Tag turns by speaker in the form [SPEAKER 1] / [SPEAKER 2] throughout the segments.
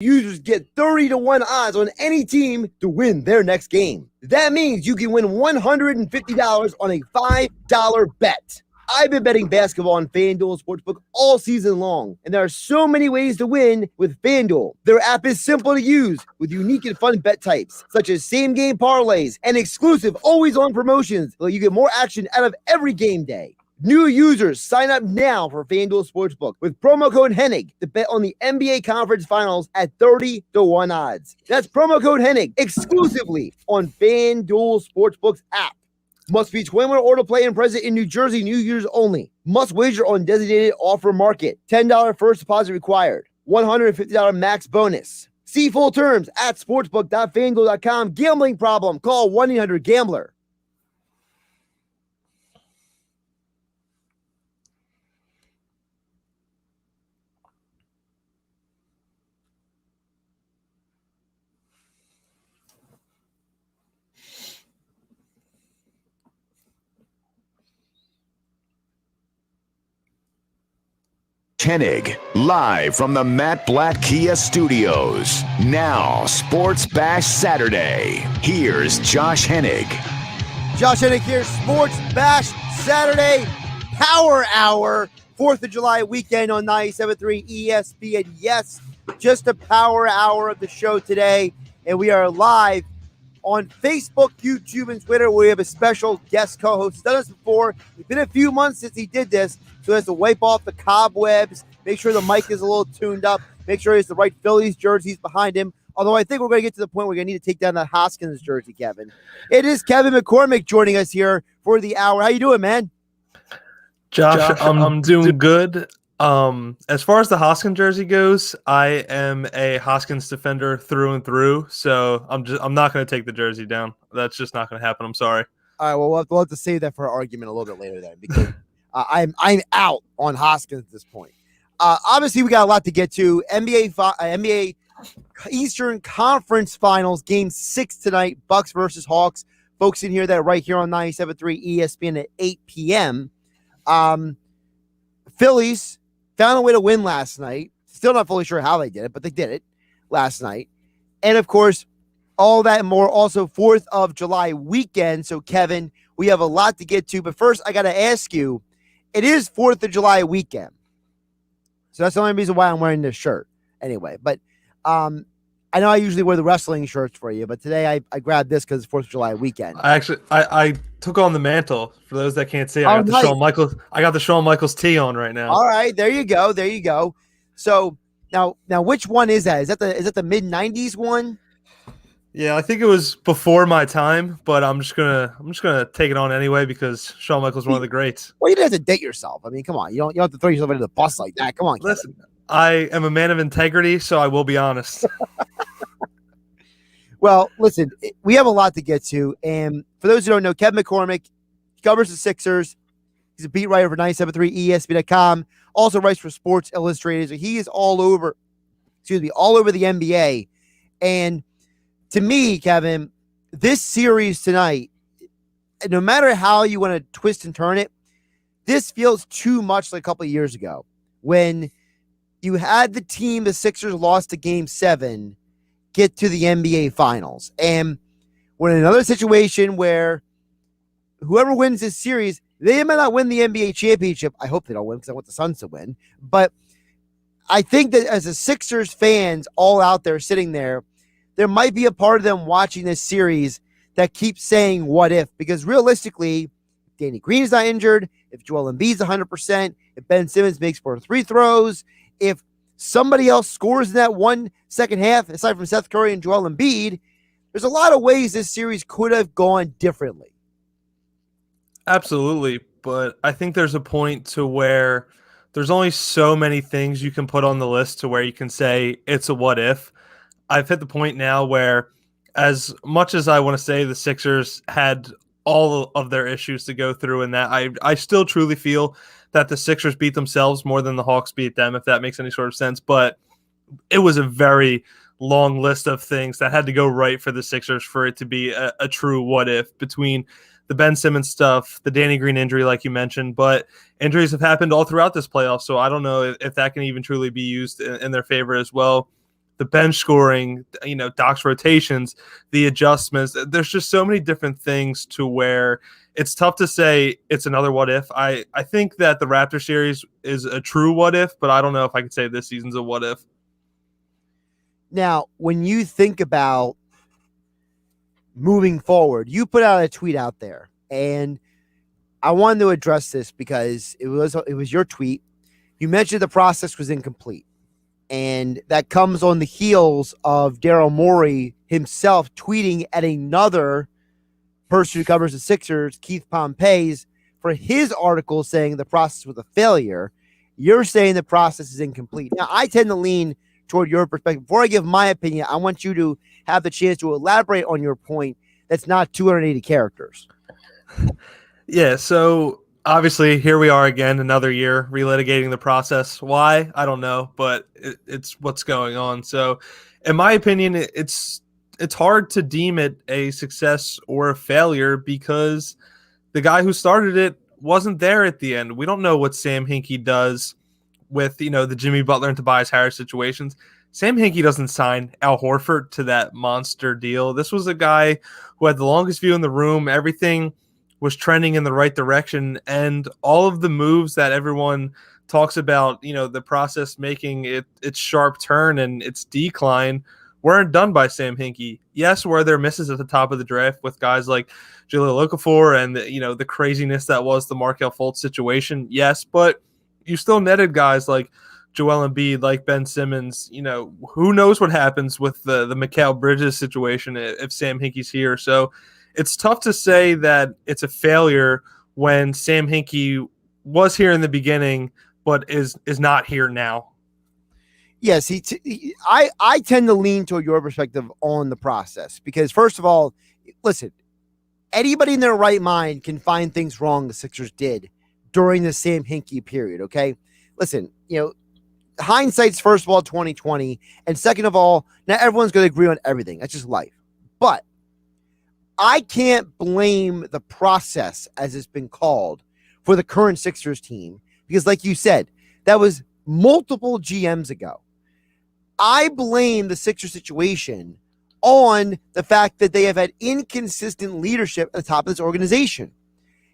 [SPEAKER 1] Users get 30-1 odds on any team to win their next game. That means you can win $150 on a $5 bet. I've been betting basketball on FanDuel Sportsbook all season long, and there are so many ways to win with FanDuel. Their app is simple to use with unique and fun bet types, such as same-game parlays and exclusive always-on promotions so you get more action out of every game day. New users sign up now for FanDuel Sportsbook with promo code Hennig to bet on the NBA Conference Finals at 30-1 odds. That's promo code Hennig exclusively on FanDuel Sportsbook's app. Must be 21 or to play and present in New Jersey, New users only. Must wager on designated offer market. $10 first deposit required. $150 max bonus. See full terms at sportsbook.fanduel.com. Gambling problem? Call 1-800-GAMBLER.
[SPEAKER 2] Hennig, live from the Matt Blatt Kia Studios. Now, Sports Bash Saturday. Here's Josh Hennig.
[SPEAKER 1] Josh Hennig here, Sports Bash Saturday, Power Hour, 4th of July weekend on 97.3 ESPN. Yes, just a power hour of the show today, and we are live on Facebook, YouTube, and Twitter, where we have a special guest co-host. He's done this before. It's been a few months since he did this, so he has to wipe off the cobwebs, make sure the mic is a little tuned up, make sure he has the right Phillies jerseys behind him. Although I think we're going to get to the point where we're going to need to take down that Hoskins jersey, Kevin. It is Kevin McCormick joining us here for the hour. How you doing, man?
[SPEAKER 3] Josh, I'm doing good. As far as the Hoskins jersey goes, I am a Hoskins defender through and through, so I'm not going to take the jersey down. That's just not going to happen. I'm sorry.
[SPEAKER 1] All right, well, we'll have to save that for our argument a little bit later then, because I'm out on Hoskins at this point. Obviously, we got a lot to get to. NBA Eastern Conference Finals, Game 6 tonight, Bucks versus Hawks. Folks can hear that right here on 97.3 ESPN at 8 p.m. Phillies found a way to win last night. Still not fully sure how they did it, but they did it last night. And, of course, all that and more. Also, 4th of July weekend. So, Kevin, we have a lot to get to. But first, I got to ask you, it is 4th of July weekend. So that's the only reason why I'm wearing this shirt. Anyway, but I know I usually wear the wrestling shirts for you, but today I grabbed this because it's 4th of July weekend.
[SPEAKER 3] I took on the mantle. For those that can't see, I got the Shawn Michaels tee on right now.
[SPEAKER 1] All right, there you go. There you go. So now which one is that? Is that the mid-90s one?
[SPEAKER 3] Yeah, I think it was before my time, but I'm just gonna take it on anyway because Shawn Michaels is one of the greats.
[SPEAKER 1] Well, you don't have to date yourself. I mean, come on, you don't have to throw yourself into the bus like that. Come on, Kevin.
[SPEAKER 3] Listen, I am a man of integrity, so I will be honest.
[SPEAKER 1] Well, listen, we have a lot to get to, and for those who don't know, Kevin McCormick covers the Sixers. He's a beat writer for 97.3 ESPN.com. Also writes for Sports Illustrated. So he is all over the NBA. And to me, Kevin, this series tonight, no matter how you want to twist and turn it, this feels too much like a couple of years ago when you had the team the Sixers lost to Game 7 get to the NBA Finals. And we're in another situation where whoever wins this series, they might not win the NBA championship. I hope they don't win because I want the Suns to win. But I think that as the Sixers fans all out there sitting there might be a part of them watching this series that keeps saying what if, because realistically, if Danny Green is not injured, if Joel Embiid's 100%, if Ben Simmons makes 4 free throws, if somebody else scores in that 1 second half, aside from Seth Curry and Joel Embiid, there's a lot of ways this series could have gone differently.
[SPEAKER 3] Absolutely, but I think there's a point to where there's only so many things you can put on the list to where you can say it's a what if. I've hit the point now where, as much as I want to say the Sixers had all of their issues to go through in that, I still truly feel that the Sixers beat themselves more than the Hawks beat them, if that makes any sort of sense. But it was a very long list of things that had to go right for the Sixers for it to be a true what if, between the Ben Simmons stuff, the Danny Green injury, like you mentioned, but injuries have happened all throughout this playoff. So I don't know if that can even truly be used in their favor as well. the bench scoring, Doc's rotations, the adjustments. There's just so many different things to where it's tough to say it's another what if. I think that the Raptor series is a true what if, but I don't know if I could say this season's a what if.
[SPEAKER 1] Now, when you think about moving forward, you put out a tweet out there, and I wanted to address this because it was your tweet. You mentioned the process was incomplete, and that comes on the heels of Daryl Morey himself tweeting at another person who covers the Sixers, Keith Pompey's, for his article saying the process was a failure. You're saying the process is incomplete. Now, I tend to lean toward your perspective. Before I give my opinion, I want you to have the chance to elaborate on your point that's not 280 characters.
[SPEAKER 3] Yeah, so obviously here we are again, another year relitigating the process. Why? I don't know, but it's what's going on. So in my opinion, it's hard to deem it a success or a failure because the guy who started it wasn't there at the end. We don't know what Sam Hinkie does with, the Jimmy Butler and Tobias Harris situations. Sam Hinkie doesn't sign Al Horford to that monster deal. This was a guy who had the longest view in the room. Everything was trending in the right direction, and all of the moves that everyone talks about, the process making its sharp turn and its decline weren't done by Sam Hinkie. Yes, were there misses at the top of the draft with guys like Jahlil Okafor and the craziness that was the Markelle Fultz situation? Yes, but you still netted guys like Joel Embiid, like Ben Simmons. Who knows what happens with the Mikal Bridges situation if Sam Hinkie's here. So it's tough to say that it's a failure when Sam Hinkie was here in the beginning, but is not here now.
[SPEAKER 1] Yes, I tend to lean toward your perspective on the process because, first of all, listen, anybody in their right mind can find things wrong the Sixers did during the Sam Hinkie period, okay? Listen, hindsight's, first of all, 2020, and second of all, not everyone's going to agree on everything. That's just life. But I can't blame the process, as it's been called, for the current Sixers team because, like you said, that was multiple GMs ago. I blame the Sixers situation on the fact that they have had inconsistent leadership at the top of this organization.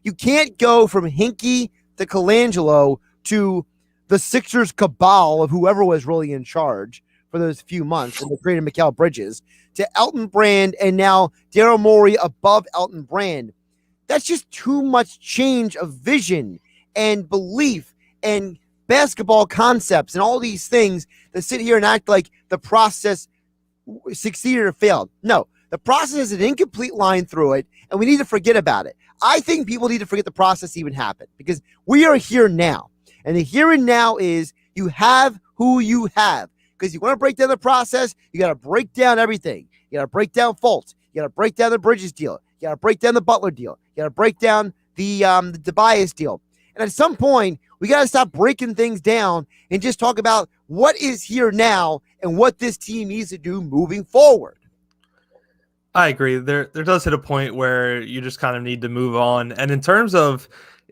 [SPEAKER 1] You can't go from Hinkie to Colangelo to the Sixers cabal of whoever was really in charge for those few months when they created Mikal Bridges to Elton Brand and now Daryl Morey above Elton Brand. That's just too much change of vision and belief and basketball concepts and all these things that sit here and act like the process succeeded or failed. No, the process has an incomplete line through it, and we need to forget about it. I think people need to forget the process even happened because we are here now. And the here and now is you have who you have. Because you want to break down the process, you got to break down everything. You got to break down Fultz. You got to break down the Bridges deal. You got to break down the Butler deal. You got to break down the Tobias deal. And at some point, we got to stop breaking things down and just talk about what is here now and what this team needs to do moving forward.
[SPEAKER 3] I agree. There does hit a point where you just kind of need to move on. And in terms of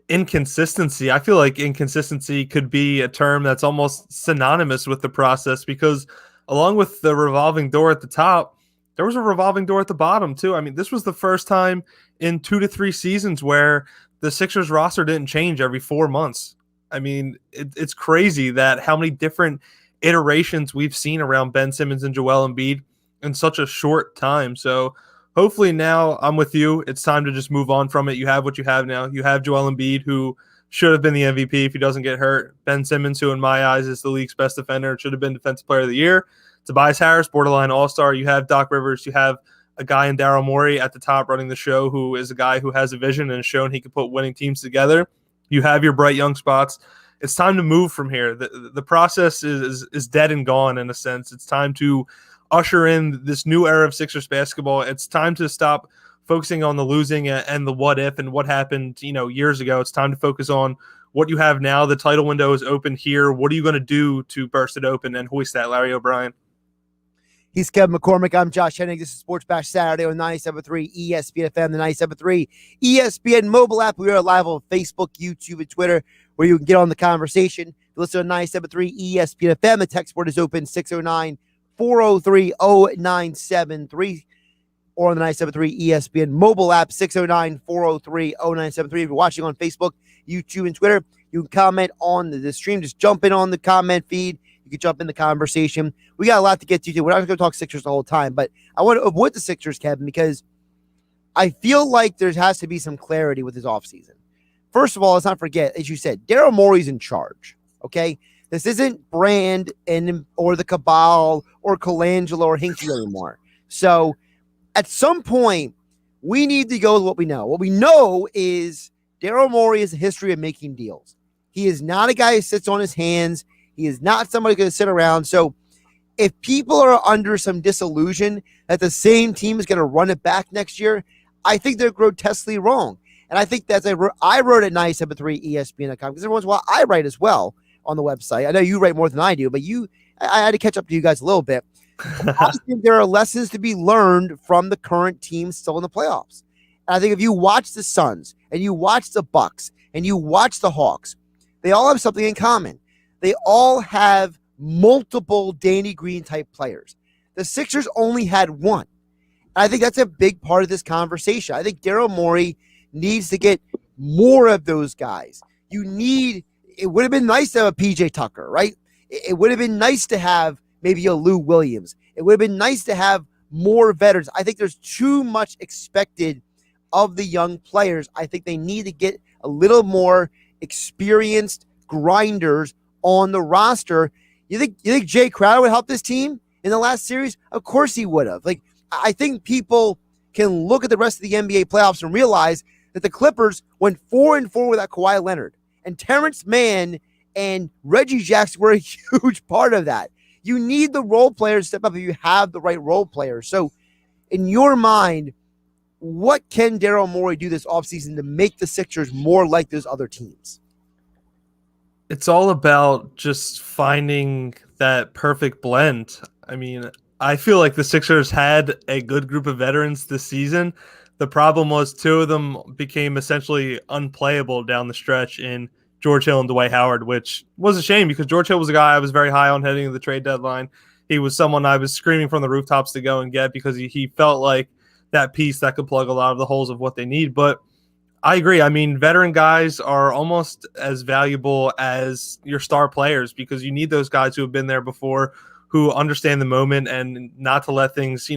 [SPEAKER 3] inconsistency, I feel like inconsistency could be a term that's almost synonymous with the process because along with the revolving door at the top, there was a revolving door at the bottom too. I mean, this was the first time in 2 to 3 seasons where the Sixers roster didn't change every 4 months. I mean, it's crazy that how many different iterations we've seen around Ben Simmons and Joel Embiid in such a short time. So hopefully now I'm with you. It's time to just move on from it. You have what you have now. You have Joel Embiid, who should have been the MVP if he doesn't get hurt. Ben Simmons, who in my eyes is the league's best defender, should have been Defensive Player of the Year. Tobias Harris, borderline all-star. You have Doc Rivers. You have a guy in Daryl Morey at the top running the show who is a guy who has a vision and has shown he can put winning teams together. You have your bright young spots. It's time to move from here. The process is dead and gone in a sense. It's time to usher in this new era of Sixers basketball. It's time to stop focusing on the losing and the what if and what happened, years ago. It's time to focus on what you have now. The title window is open here. What are you going to do to burst it open and hoist that, Larry O'Brien?
[SPEAKER 1] He's Kevin McCormick. I'm Josh Hennig. This is Sports Bash Saturday on 97.3 ESPN FM, the 97.3 ESPN mobile app. We are live on Facebook, YouTube, and Twitter, where you can get on the conversation. Listen to 97.3 ESPN FM. The text board is open, 609-403-0973 or on the 973 ESPN mobile app, 609-403-0973. If you're watching on Facebook, YouTube, and Twitter, you can comment on the stream. Just jump in on the comment feed. You can jump in the conversation. We got a lot to get to. We're not going to talk Sixers the whole time, but I want to avoid the Sixers, Kevin, because I feel like there has to be some clarity with his offseason. First of all, let's not forget, as you said, Daryl Morey's in charge, okay? This isn't Brand or the Cabal or Colangelo or Hinkie anymore. So at some point, we need to go with what we know. What we know is Daryl Morey has a history of making deals. He is not a guy who sits on his hands. He is not somebody going to sit around. So if people are under some disillusion that the same team is going to run it back next year, I think they're grotesquely wrong. And I think that's I wrote at 973 ESPN.com because every once in a while I write as well on the website. I know you write more than I do, but I had to catch up to you guys a little bit. I think there are lessons to be learned from the current team still in the playoffs. And I think if you watch the Suns and you watch the Bucks and you watch the Hawks, they all have something in common. They all have multiple Danny Green type players. The Sixers only had one. I think that's a big part of this conversation. I think Daryl Morey needs to get more of those guys. It would have been nice to have a PJ Tucker, right? It would have been nice to have maybe a Lou Williams. It would have been nice to have more veterans. I think there's too much expected of the young players. I think they need to get a little more experienced grinders on the roster. You think Jay Crowder would help this team in the last series? Of course he would have. I think people can look at the rest of the NBA playoffs and realize that the Clippers went 4-4 without Kawhi Leonard. And Terrence Mann and Reggie Jackson were a huge part of that. You need the role players to step up if you have the right role players. So in your mind, what can Daryl Morey do this offseason to make the Sixers more like those other teams?
[SPEAKER 3] It's all about just finding that perfect blend. I mean, I feel like the Sixers had a good group of veterans this season. The problem was two of them became essentially unplayable down the stretch in George Hill and Dwight Howard, which was a shame because George Hill was a guy I was very high on heading to the trade deadline. He was someone I was screaming from the rooftops to go and get because he felt like that piece that could plug a lot of the holes of what they need. But I agree. I mean, veteran guys are almost as valuable as your star players because you need those guys who have been there before, who understand the moment and not to let things,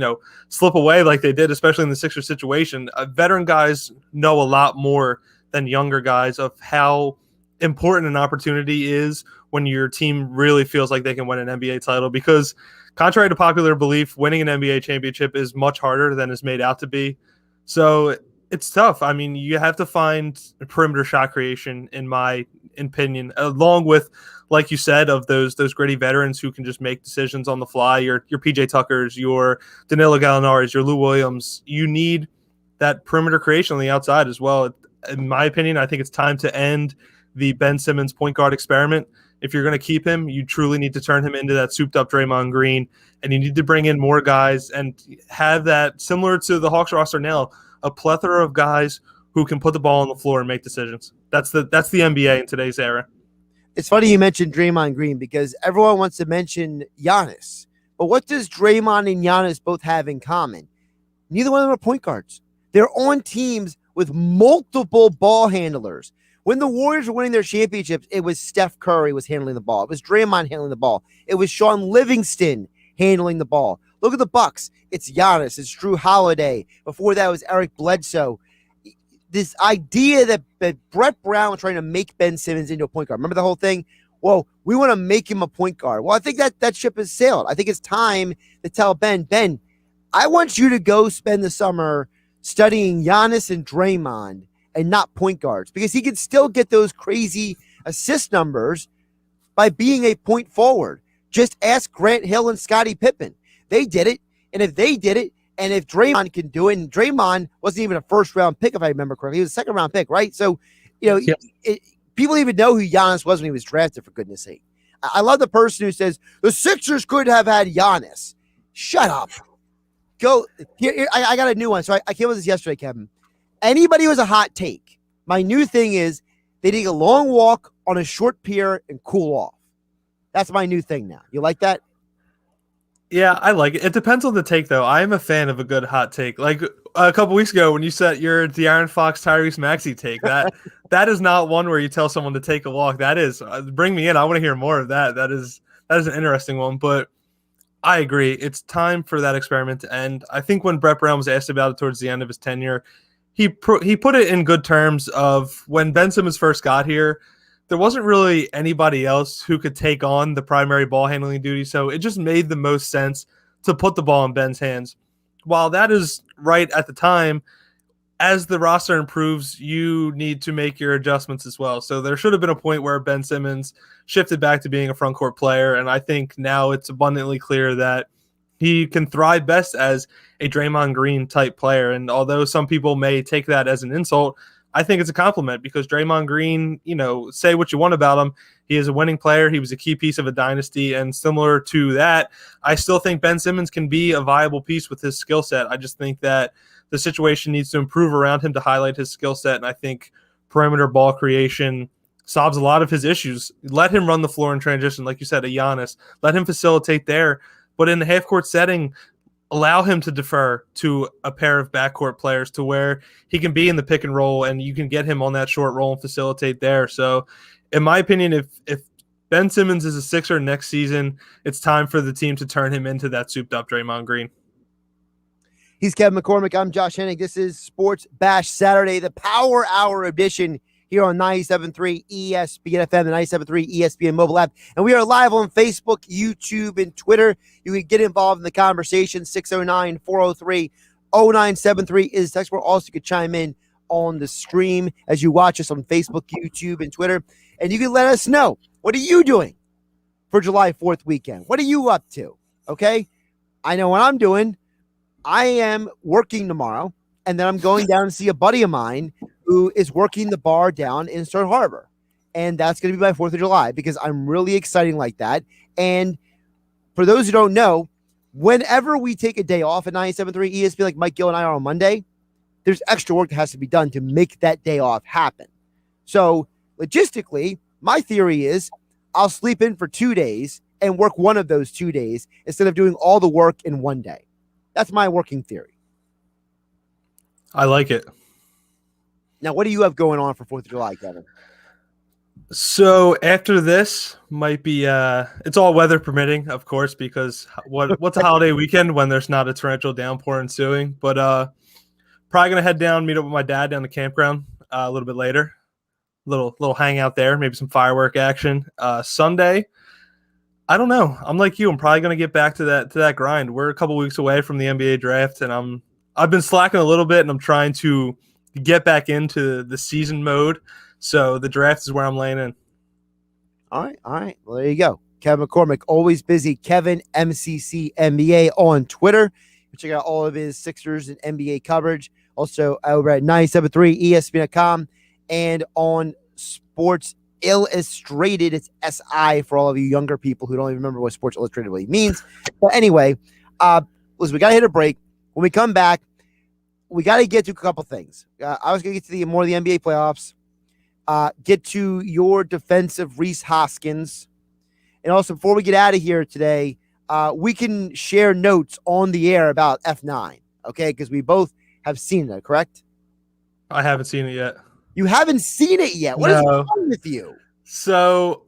[SPEAKER 3] slip away like they did, especially in the Sixers situation. Veteran guys know a lot more than younger guys of how important an opportunity is when your team really feels like they can win an NBA title because contrary to popular belief, winning an NBA championship is much harder than it's made out to be. So it's tough. I mean, you have to find perimeter shot creation, in my opinion, along with, like you said, of those gritty veterans who can just make decisions on the fly. Your PJ Tuckers, your Danilo Gallinari's, your Lou Williams. You need that perimeter creation on the outside as well. In my opinion, I think it's time to end the Ben Simmons point guard experiment. If you're going to keep him, you truly need to turn him into that souped-up Draymond Green, and you need to bring in more guys and have that, similar to the Hawks roster now, a plethora of guys who can put the ball on the floor and make decisions. That's the NBA in today's era.
[SPEAKER 1] It's funny you mentioned Draymond Green because everyone wants to mention Giannis. But what does Draymond and Giannis both have in common? Neither one of them are point guards. They're on teams with multiple ball handlers. When the Warriors were winning their championships, it was Steph Curry was handling the ball. It was Draymond handling the ball. It was Sean Livingston handling the ball. Look at the Bucks. It's Giannis. It's Drew Holiday. Before that, it was Eric Bledsoe. This idea that Brett Brown was trying to make Ben Simmons into a point guard. Remember the whole thing? Well, we want to make him a point guard. Well, I think that ship has sailed. I think it's time to tell Ben, I want you to go spend the summer studying Giannis and Draymond and not point guards because he can still get those crazy assist numbers by being a point forward. Just ask Grant Hill and Scottie Pippen. They did it. And if they did it, and if Draymond can do it, and Draymond wasn't even a first-round pick, if I remember correctly. He was a second-round pick, right? So, yep. People even know who Giannis was when he was drafted, for goodness sake. I love the person who says, the Sixers could have had Giannis. Shut up. Go. Here, I got a new one. So I came with this yesterday, Kevin. Anybody who has a hot take, my new thing is they take a long walk on a short pier and cool off. That's my new thing now. You like that?
[SPEAKER 3] Yeah, I like it. It depends on the take, though. I am a fan of a good hot take. Like a couple weeks ago, when you said your De'Aaron Fox, Tyrese Maxey take, that is not one where you tell someone to take a walk. That is bring me in. I want to hear more of that. That is an interesting one. But I agree. It's time for that experiment to end. I think when Brett Brown was asked about it towards the end of his tenure, he put it in good terms of when Ben Simmons first got here, there wasn't really anybody else who could take on the primary ball handling duty. So it just made the most sense to put the ball in Ben's hands. While that is right at the time, as the roster improves, you need to make your adjustments as well. So there should have been a point where Ben Simmons shifted back to being a front court player. And I think now it's abundantly clear that he can thrive best as a Draymond Green type player. And although some people may take that as an insult, I think it's a compliment because Draymond Green, say what you want about him. He is a winning player. He was a key piece of a dynasty. And similar to that, I still think Ben Simmons can be a viable piece with his skill set. I just think that the situation needs to improve around him to highlight his skill set. And I think perimeter ball creation solves a lot of his issues. Let him run the floor in transition, like you said, a Giannis. Let him facilitate there. But in the half-court setting, allow him to defer to a pair of backcourt players to where he can be in the pick and roll and you can get him on that short roll and facilitate there. So in my opinion, if Ben Simmons is a Sixer next season, it's time for the team to turn him into that souped up Draymond Green.
[SPEAKER 1] He's Kevin McCormick. I'm Josh Hennig. This is Sports Bash Saturday, the Power Hour edition here on 97.3 ESPN FM, the 97.3 ESPN mobile app. And we are live on Facebook, YouTube, and Twitter. You can get involved in the conversation. 609-403-0973 is text where also you can chime in on the stream as you watch us on Facebook, YouTube, and Twitter. And you can let us know, what are you doing for July 4th weekend? What are you up to? Okay? I know what I'm doing. I am working tomorrow, and then I'm going down to see a buddy of mine who is working the bar down in Stern Harbor. And that's going to be my 4th of July because I'm really exciting like that. And for those who don't know, whenever we take a day off at 97.3 ESPN, like Mike Gill and I are on Monday, there's extra work that has to be done to make that day off happen. So logistically, my theory is I'll sleep in for 2 days and work one of those 2 days instead of doing all the work in one day. That's my working theory.
[SPEAKER 3] I like it.
[SPEAKER 1] Now, what do you have going on for 4th of July, Kevin?
[SPEAKER 3] So after this might be it's all weather permitting, of course, because what's a holiday weekend when there's not a torrential downpour ensuing? But probably gonna head down, meet up with my dad down the campground a little bit later. Little hangout there, maybe some firework action. Sunday, I don't know. I'm like you. I'm probably gonna get back to that grind. We're a couple weeks away from the NBA draft, and I've been slacking a little bit, and I'm trying to get back into the season mode. So the draft is where I'm laying in.
[SPEAKER 1] All right. Well, there you go. Kevin McCormick, always busy. Kevin MCC NBA on Twitter. Check out all of his Sixers and NBA coverage. Also over at 97.3 ESPN.com and on Sports Illustrated. It's SI for all of you younger people who don't even remember what Sports Illustrated really means. But anyway, listen, we got to hit a break. When we come back, we got to get to a couple things. I was going to get to more of the NBA playoffs, get to your defense of Reese Hoskins. And also, before we get out of here today, we can share notes on the air about F9, okay? Because we both have seen it, correct?
[SPEAKER 3] I haven't seen it yet.
[SPEAKER 1] You haven't seen it yet? What is wrong with you?
[SPEAKER 3] So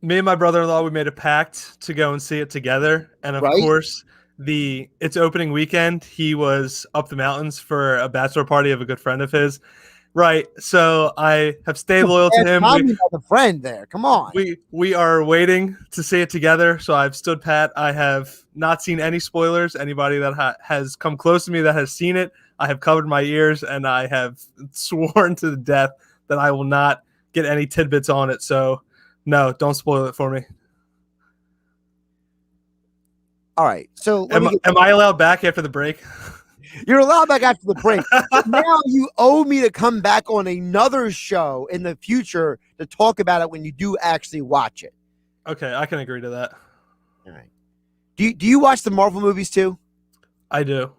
[SPEAKER 3] me and my brother-in-law, we made a pact to go and see it together. And of course, it's opening weekend. He was up the mountains for a bachelor party of a good friend of his. Right. So I have stayed loyal to him.
[SPEAKER 1] The friend there. Come on.
[SPEAKER 3] We are waiting to see it together. So I've stood pat. I have not seen any spoilers. Anybody that has come close to me that has seen it, I have covered my ears and I have sworn to the death that I will not get any tidbits on it. So no, don't spoil it for me.
[SPEAKER 1] All right. So
[SPEAKER 3] am I allowed back after the break?
[SPEAKER 1] You're allowed back after the break. Now you owe me to come back on another show in the future to talk about it when you do actually watch it.
[SPEAKER 3] Okay, I can agree to that.
[SPEAKER 1] All right. Do you watch the Marvel movies too?
[SPEAKER 3] I do.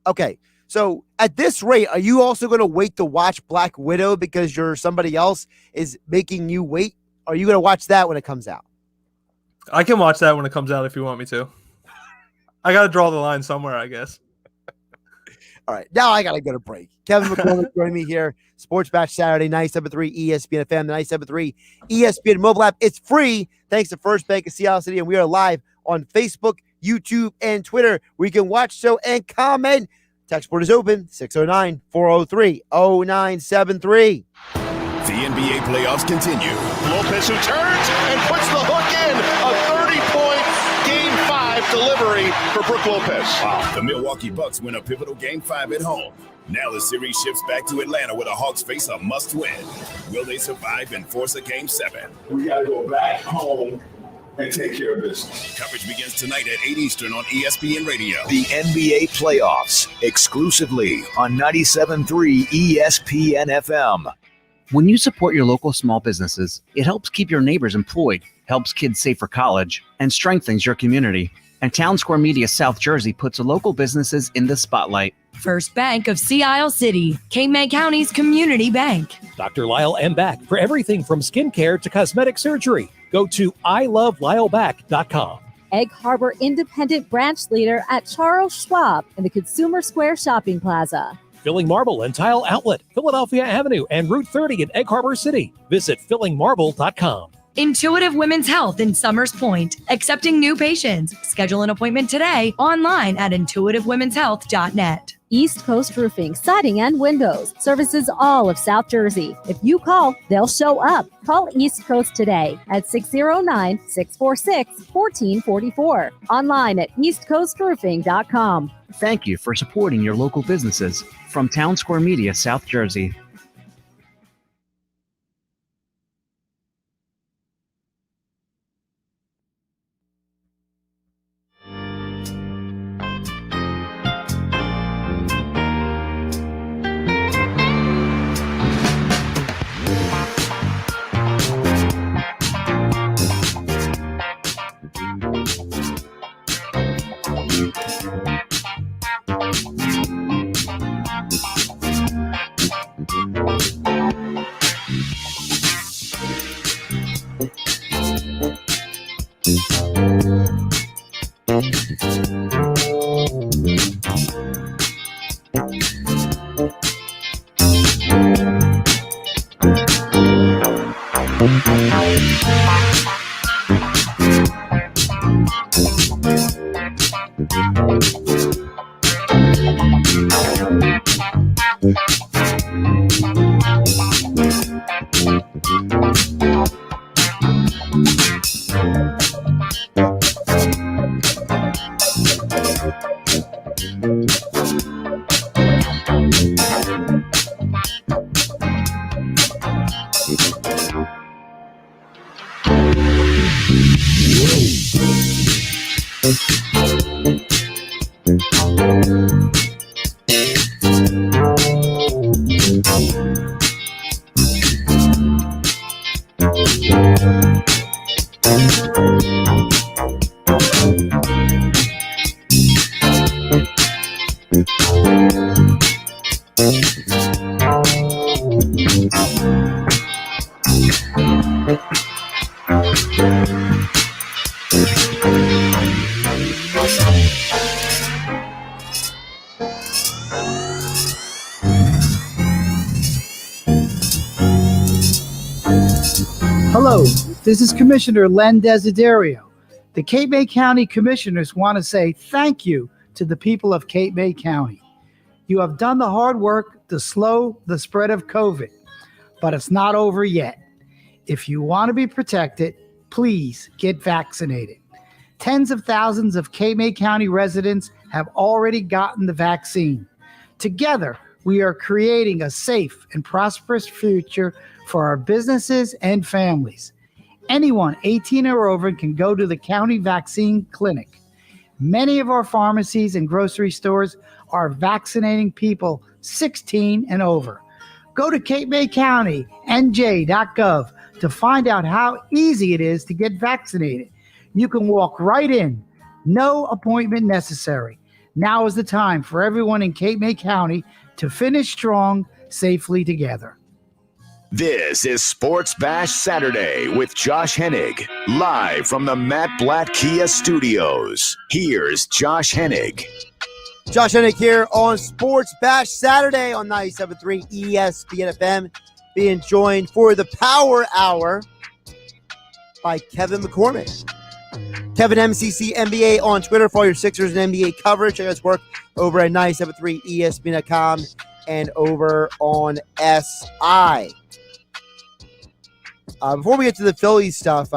[SPEAKER 1] Okay. So at this rate, are you also going to wait to watch Black Widow because somebody else is making you wait? Or are you going to watch that when it comes out?
[SPEAKER 3] I can watch that when it comes out if you want me to. I got to draw the line somewhere, I guess.
[SPEAKER 1] All right, now I got to go to break. Kevin McCormick joining me here. Sports Bash Saturday, 97.3 ESPN FM, the 97.3 ESPN mobile app. It's free thanks to First Bank of Seattle City, and we are live on Facebook, YouTube, and Twitter, where you can watch show and comment. Text board is open, 609-403-0973.
[SPEAKER 2] The NBA playoffs continue.
[SPEAKER 4] Lopez, who turns and puts the hook in. A 30-point Game 5 delivery for Brook Lopez.
[SPEAKER 2] Wow. The Milwaukee Bucks win a pivotal Game 5 at home. Now the series shifts back to Atlanta, where the Hawks face a must-win. Will they survive and force a Game 7?
[SPEAKER 5] We got to go back home and take care of business.
[SPEAKER 2] Coverage begins tonight at 8 Eastern on ESPN Radio. The NBA Playoffs, exclusively on 97.3 ESPN FM.
[SPEAKER 6] When you support your local small businesses, it helps keep your neighbors employed, helps kids save for college, and strengthens your community. And Town Square Media South Jersey puts local businesses in the spotlight.
[SPEAKER 7] First Bank of Sea Isle City, Cape May County's community bank.
[SPEAKER 8] Dr. Lyle M. Back for everything from skincare to cosmetic surgery. Go to ilovelylback.com.
[SPEAKER 9] Egg Harbor Independent Branch Leader at Charles Schwab in the Consumer Square Shopping Plaza.
[SPEAKER 8] Filling Marble and Tile Outlet, Philadelphia Avenue and Route 30 in Egg Harbor City. Visit fillingmarble.com.
[SPEAKER 7] Intuitive Women's Health in Summers Point, accepting new patients. Schedule an appointment today online at intuitivewomenshealth.net.
[SPEAKER 9] East Coast Roofing, Siding and Windows. Services all of South Jersey. If you call, they'll show up. Call East Coast today at 609-646-1444. Online at eastcoastroofing.com.
[SPEAKER 6] Thank you for supporting your local businesses. From Town Square Media South Jersey.
[SPEAKER 10] Hello, this is Commissioner Len Desiderio. The Cape May County Commissioners want to say thank you to the people of Cape May County. You have done the hard work to slow the spread of COVID, but it's not over yet. If you want to be protected, please get vaccinated. Tens of thousands of Cape May County residents have already gotten the vaccine. Together, we are creating a safe and prosperous future for our businesses and families. Anyone 18 or over can go to the county vaccine clinic. Many of our pharmacies and grocery stores are vaccinating people 16 and over. Go to CapeMayCountyNJ.gov to find out how easy it is to get vaccinated. You can walk right in, no appointment necessary. Now is the time for everyone in Cape May County to finish strong, safely together.
[SPEAKER 2] This is Sports Bash Saturday with Josh Hennig, live from the Matt Blatt Kia Studios. Here's Josh Hennig.
[SPEAKER 1] Josh Hennig here on Sports Bash Saturday on 97.3 ESPN FM, being joined for the Power Hour by Kevin McCormick. Kevin MCC NBA on Twitter for all your Sixers and NBA coverage. Check out his work over at 97.3 ESPN.com and over on SI. Before we get to the Phillies stuff,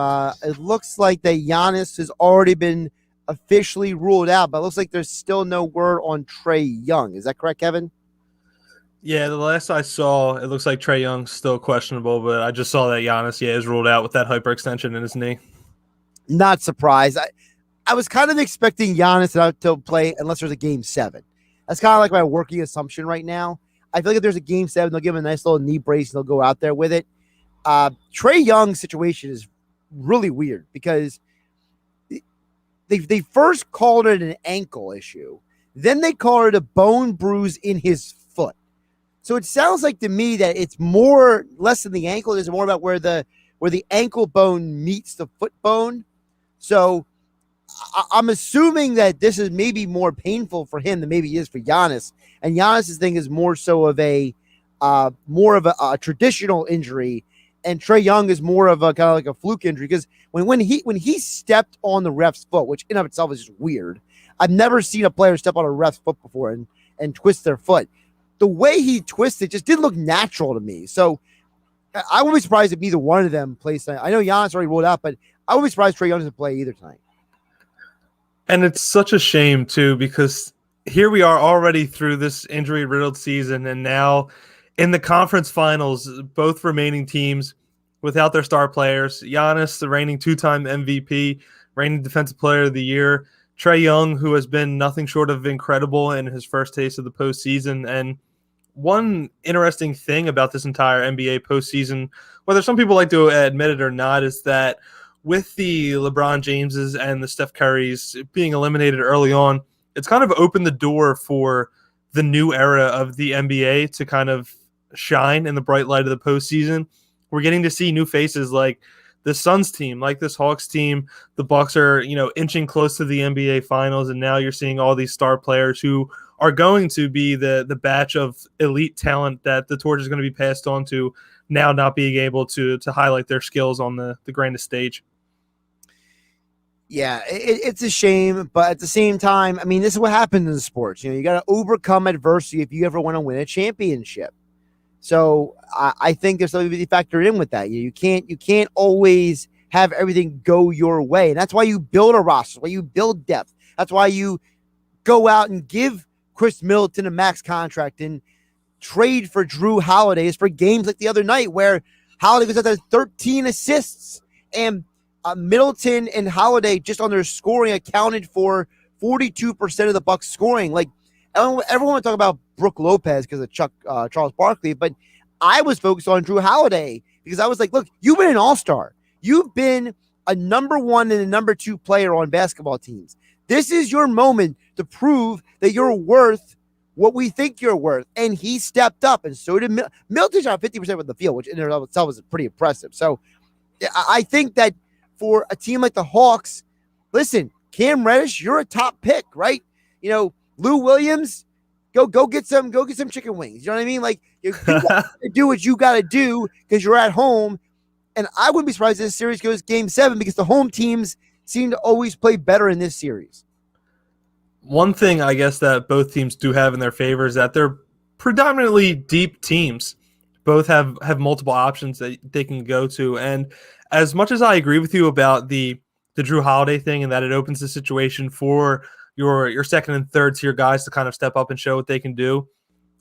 [SPEAKER 1] it looks like that Giannis has already been officially ruled out, but it looks like there's still no word on Trae Young. Is that correct, Kevin?
[SPEAKER 3] Yeah, the last I saw, it looks like Trae Young's still questionable, but I just saw that Giannis, is ruled out with that hyperextension in his knee.
[SPEAKER 1] Not surprised. I was kind of expecting Giannis to play unless there's a game 7. That's kind of like my working assumption right now. I feel like if there's a game 7, they'll give him a nice little knee brace and they'll go out there with it. Trae Young's situation is really weird because they first called it an ankle issue. Then they called it a bone bruise in his foot. So it sounds like to me that it's less than the ankle. It's more about where the ankle bone meets the foot bone. So I'm assuming that this is maybe more painful for him than maybe it is for Giannis. And Giannis's thing is more so of a traditional injury. And Trae Young is more of a kind of like a fluke injury because when he stepped on the ref's foot, which in of itself is just weird. I've never seen a player step on a ref's foot before and twist their foot. The way he twisted just didn't look natural to me. So I wouldn't be surprised if either one of them plays tonight. I know Giannis already ruled out, but I wouldn't be surprised Trae Young doesn't play either tonight.
[SPEAKER 3] And it's such a shame, too, because here we are already through this injury-riddled season, and now in the conference finals, both remaining teams without their star players. Giannis, the reigning 2-time MVP, reigning Defensive Player of the Year. Trae Young, who has been nothing short of incredible in his first taste of the postseason. And one interesting thing about this entire NBA postseason, whether some people like to admit it or not, is that with the LeBron Jameses and the Steph Currys being eliminated early on, it's kind of opened the door for the new era of the NBA to kind of shine in the bright light of the postseason. We're getting to see new faces like the Suns team, like this Hawks team. The Bucks are, inching close to the NBA Finals, and now you're seeing all these star players who are going to be the batch of elite talent that the torch is going to be passed on to, now not being able to highlight their skills on the grandest stage.
[SPEAKER 1] Yeah, it's a shame, but at the same time, I mean, this is what happens in sports. You got to overcome adversity if you ever want to win a championship. So I think there's something to be factored in with that. You can't always have everything go your way, and that's why you build a roster, why you build depth. That's why you go out and give Chris Middleton a max contract and trade for Drew Holiday for games like the other night where Holiday was at the 13 assists and Middleton and Holiday just on their scoring accounted for 42% of the Bucks scoring. Like everyone would talk about Brook Lopez because of Charles Barkley, but I was focused on Drew Holiday because I was like, look, you've been an all-star. You've been a number 1 and a number 2 player on basketball teams. This is your moment to prove that you're worth what we think you're worth. And he stepped up, and so did Middleton. Shot 50% of the field, which in and of itself is pretty impressive. So I think that for a team like the Hawks, listen, Cam Reddish, you're a top pick, right? Lou Williams, go get some chicken wings. You know what I mean? Like you gotta do what you got to do because you're at home. And I wouldn't be surprised if this series goes game 7 because the home teams seem to always play better in this series.
[SPEAKER 3] One thing I guess that both teams do have in their favor is that they're predominantly deep teams. Both have multiple options that they can go to. And as much as I agree with you about the Drew Holiday thing and that it opens the situation for your second and third tier guys to kind of step up and show what they can do,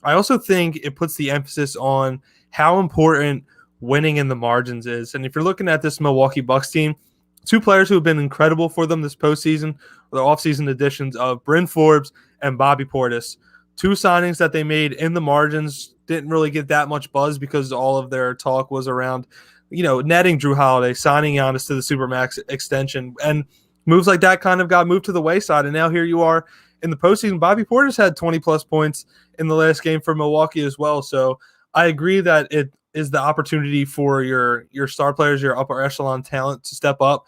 [SPEAKER 3] I also think it puts the emphasis on how important winning in the margins is. And if you're looking at this Milwaukee Bucks team, 2 players who have been incredible for them this postseason are the offseason additions of Bryn Forbes and Bobby Portis. 2 signings that they made in the margins, didn't really get that much buzz because all of their talk was around, netting Drew Holiday, signing Giannis to the Supermax extension, and moves like that kind of got moved to the wayside. And now here you are in the postseason. Bobby Portis had 20-plus points in the last game for Milwaukee as well. So I agree that it is the opportunity for your star players, your upper echelon talent to step up.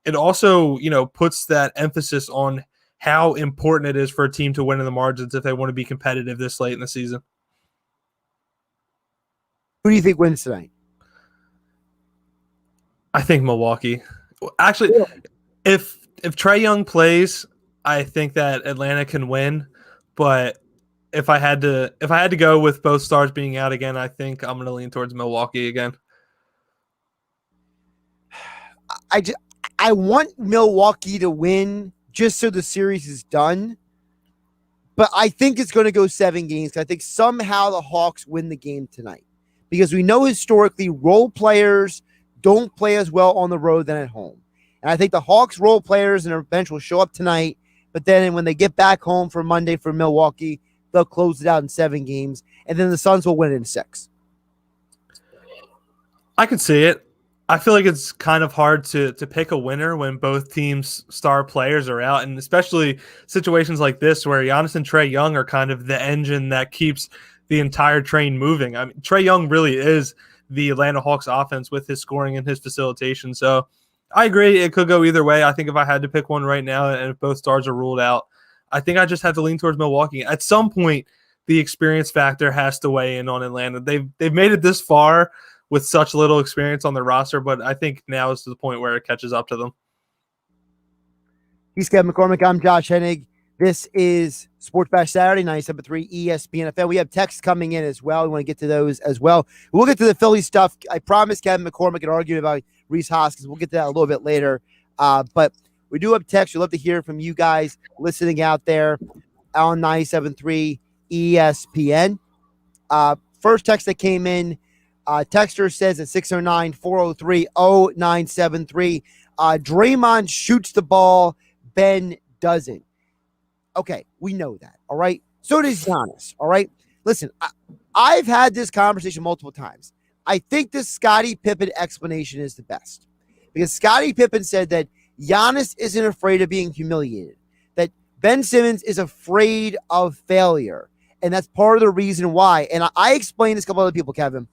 [SPEAKER 3] It also, puts that emphasis on how important it is for a team to win in the margins if they want to be competitive this late in the season.
[SPEAKER 1] Who do you think wins tonight?
[SPEAKER 3] I think Milwaukee. Actually, if Trae Young plays, I think that Atlanta can win. But if I had to go with both stars being out again, I think I'm going to lean towards Milwaukee again.
[SPEAKER 1] I want Milwaukee to win just so the series is done. But I think it's going to go 7 games. I think somehow the Hawks win the game tonight. Because we know historically role players don't play as well on the road than at home. And I think the Hawks role players and their bench will show up tonight. But then when they get back home for Monday for Milwaukee, they'll close it out in 7 games. And then the Suns will win it in 6.
[SPEAKER 3] I could see it. I feel like it's kind of hard to pick a winner when both teams' star players are out, and especially situations like this where Giannis and Trae Young are kind of the engine that keeps the entire train moving. I mean, Trae Young really is the Atlanta Hawks offense with his scoring and his facilitation. So I agree. It could go either way. I think if I had to pick one right now and if both stars are ruled out, I think I just have to lean towards Milwaukee. At some point, the experience factor has to weigh in on Atlanta. They've made it this far with such little experience on their roster, but I think now is the point where it catches up to them.
[SPEAKER 1] He's Kevin McCormick. I'm Josh Hennig. This is Sports Bash Saturday, 97.3 ESPN FM. We have texts coming in as well. We want to get to those as well. We'll get to the Philly stuff. I promised Kevin McCormick and arguing about Reese Hoskins. We'll get to that a little bit later. But we do have texts. We'd love to hear from you guys listening out there on 97.3 ESPN. First text that came in, texter says at 609-403-0973, Draymond shoots the ball, Ben doesn't. Okay, we know that, all right? So does Giannis, all right? Listen, I've had this conversation multiple times. I think the Scottie Pippen explanation is the best because Scottie Pippen said that Giannis isn't afraid of being humiliated, that Ben Simmons is afraid of failure, and that's part of the reason why. And I explained this to a couple other people, Kevin.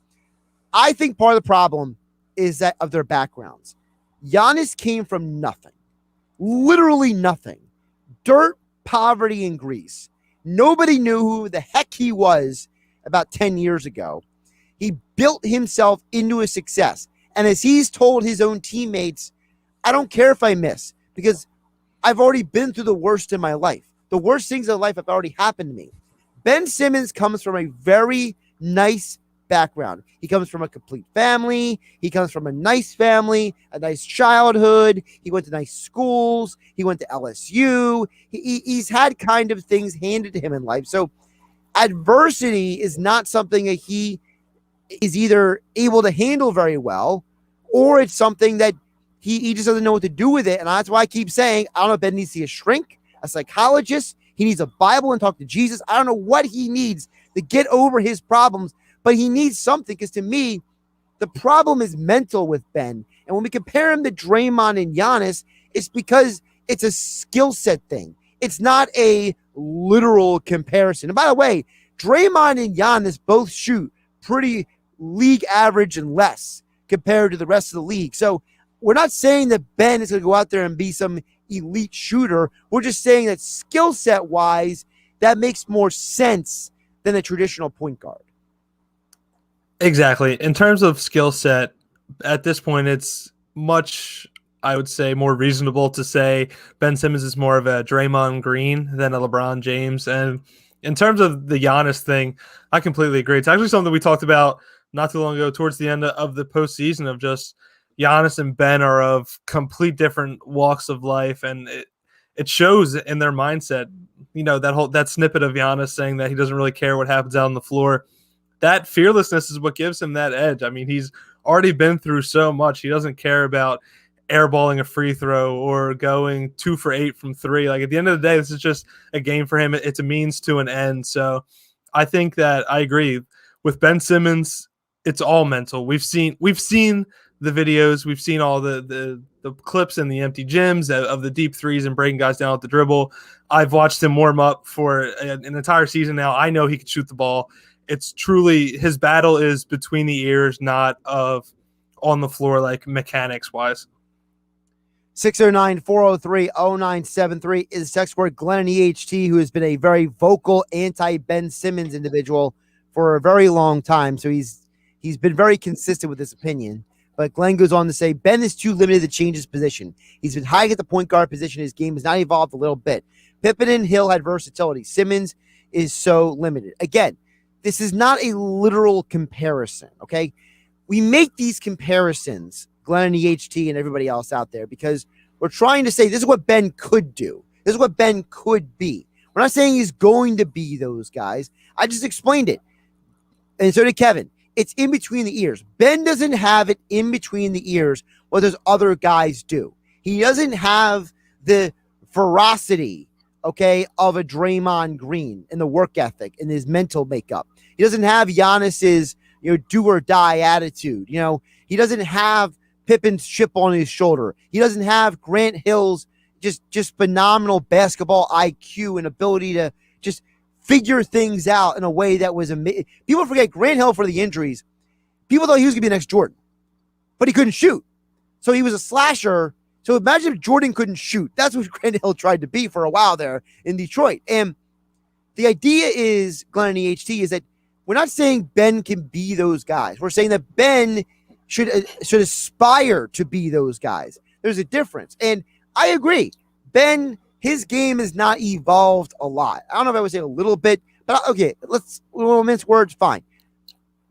[SPEAKER 1] I think part of the problem is that of their backgrounds. Giannis came from nothing, literally nothing. Dirt, poverty in Greece. Nobody knew who the heck he was about 10 years ago. He built himself into a success. And as he's told his own teammates, I don't care if I miss because I've already been through the worst in my life. The worst things in life have already happened to me. Ben Simmons comes from a very nice background. He comes from a complete family. He comes from a nice family, a nice childhood. He went to nice schools. He went to LSU. He's had kind of things handed to him in life. So adversity is not something that he is either able to handle very well, or it's something that he just doesn't know what to do with it. And that's why I keep saying, I don't know if Ben needs to see a shrink, a psychologist. He needs a Bible and talk to Jesus. I don't know what he needs to get over his problems. But he needs something because to me, the problem is mental with Ben. And when we compare him to Draymond and Giannis, it's because it's a skill set thing. It's not a literal comparison. And by the way, Draymond and Giannis both shoot pretty league average and less compared to the rest of the league. So we're not saying that Ben is going to go out there and be some elite shooter. We're just saying that skill set wise, that makes more sense than a traditional point guard.
[SPEAKER 3] Exactly. In terms of skill set, at this point, it's much, I would say, more reasonable to say Ben Simmons is more of a Draymond Green than a LeBron James. And in terms of the Giannis thing, I completely agree. It's actually something we talked about not too long ago towards the end of the postseason of just Giannis and Ben are of complete different walks of life. And it shows in their mindset, that snippet of Giannis saying that he doesn't really care what happens out on the floor. That fearlessness is what gives him that edge. I mean, he's already been through so much. He doesn't care about airballing a free throw or going 2 for 8 from 3. Like at the end of the day, this is just a game for him. It's a means to an end. So I think that I agree with Ben Simmons. It's all mental. We've seen the videos. We've seen all the clips in the empty gyms of the deep threes and breaking guys down with the dribble. I've watched him warm up for an entire season now. I know he can shoot the ball. it's truly his battle is between the ears, not on the floor, like mechanics wise.
[SPEAKER 1] 609-403-0973 is text word. Glenn EHT, who has been a very vocal anti-Ben Simmons individual for a very long time. So he's been very consistent with this opinion. But Glenn goes on to say, Ben is too limited to change his position. He's been high at the point guard position. His game has not evolved a little bit. Pippen and Hill had versatility. Simmons is so limited. Again, this is not a literal comparison, okay? We make these comparisons, Glenn and EHT and everybody else out there, because we're trying to say this is what Ben could do. This is what Ben could be. We're not saying he's going to be those guys. I just explained it. And so did Kevin. It's in between the ears. Ben doesn't have it in between the ears what those other guys do. He doesn't have the ferocity, okay, of a Draymond Green in the work ethic and his mental makeup. He doesn't have Giannis's, do or die attitude. He doesn't have Pippen's chip on his shoulder. He doesn't have Grant Hill's just phenomenal basketball IQ and ability to just figure things out in a way that was amazing. People forget Grant Hill for the injuries. People thought he was going to be the next Jordan, but he couldn't shoot. So he was a slasher. So imagine if Jordan couldn't shoot. That's what Grant Hill tried to be for a while there in Detroit. And the idea is, Glenn and EHT, is that we're not saying Ben can be those guys. We're saying that Ben should aspire to be those guys. There's a difference. And I agree. Ben, his game has not evolved a lot. I don't know if I would say a little bit, but okay, we'll mince words, fine.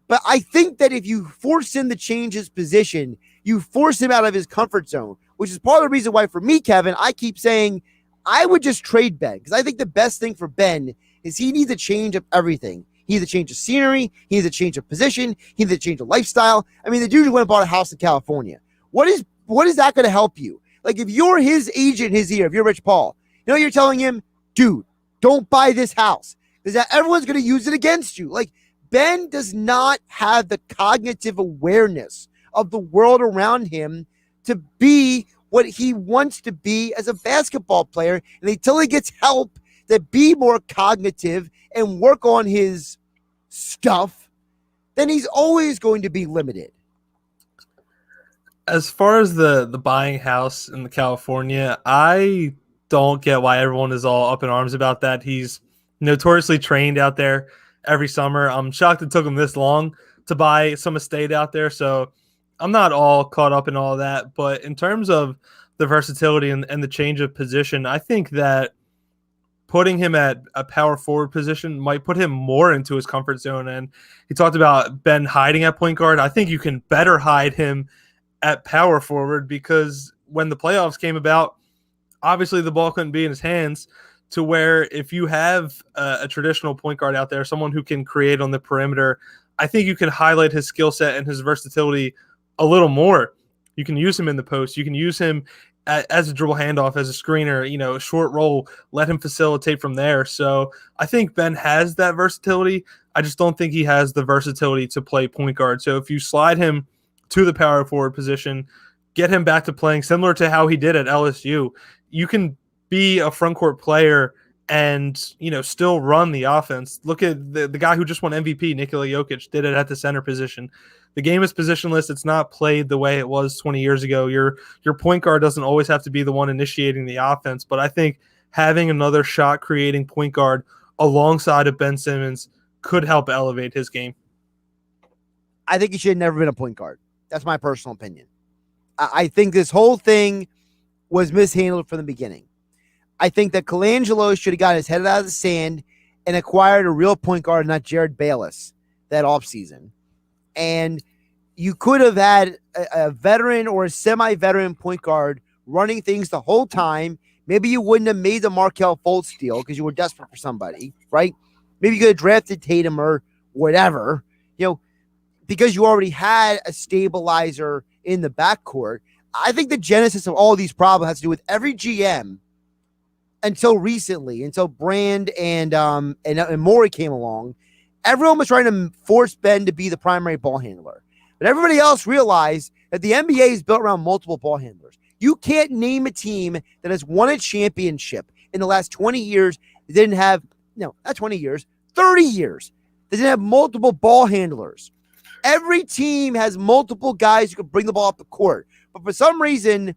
[SPEAKER 1] But I think that if you force him to change his position, you force him out of his comfort zone, which is part of the reason why, for me, Kevin, I keep saying I would just trade Ben, because I think the best thing for Ben is he needs a change of everything. He needs a change of scenery. He needs a change of position. He needs a change of lifestyle. I mean, the dude went and bought a house in California. What is that going to help you? Like, if you're his agent in his ear, if you're Rich Paul, you're telling him, dude, don't buy this house, because everyone's going to use it against you. Like, Ben does not have the cognitive awareness of the world around him to be what he wants to be as a basketball player. And until he gets help to be more cognitive and work on his stuff, then he's always going to be limited.
[SPEAKER 3] As far as the buying house in California, I don't get why everyone is all up in arms about that. He's notoriously trained out there every summer. I'm shocked it took him this long to buy some estate out there. So I'm not all caught up in all that. But in terms of the versatility and the change of position, I think that putting him at a power forward position might put him more into his comfort zone. And he talked about Ben hiding at point guard. I think you can better hide him at power forward, because when the playoffs came about, obviously the ball couldn't be in his hands, to where if you have a traditional point guard out there, someone who can create on the perimeter, I think you can highlight his skill set and his versatility a little more. You can use him in the post. You can use him as a dribble handoff, as a screener, a short roll, let him facilitate from there. So I think Ben has that versatility. I just don't think he has the versatility to play point guard. So if you slide him to the power forward position, get him back to playing similar to how he did at LSU, you can be a front court player and, still run the offense. Look at the guy who just won MVP, Nikola Jokic, did it at the center position. The game is positionless. It's not played the way it was 20 years ago. Your point guard doesn't always have to be the one initiating the offense, but I think having another shot creating point guard alongside of Ben Simmons could help elevate his game.
[SPEAKER 1] I think he should have never been a point guard. That's my personal opinion. I think this whole thing was mishandled from the beginning. I think that Colangelo should have got his head out of the sand and acquired a real point guard, not Jared Bayless, that offseason. And you could have had a veteran or a semi-veteran point guard running things the whole time. Maybe you wouldn't have made the Markelle Fultz deal because you were desperate for somebody, right? Maybe you could have drafted Tatum or whatever, because you already had a stabilizer in the backcourt. I think the genesis of all these problems has to do with every GM until recently, until Brand and Morey came along. Everyone was trying to force Ben to be the primary ball handler. But everybody else realized that the NBA is built around multiple ball handlers. You can't name a team that has won a championship in the last 20 years that didn't have, no, not 20 years, 30 years They didn't have multiple ball handlers. Every team has multiple guys who can bring the ball up the court. But for some reason,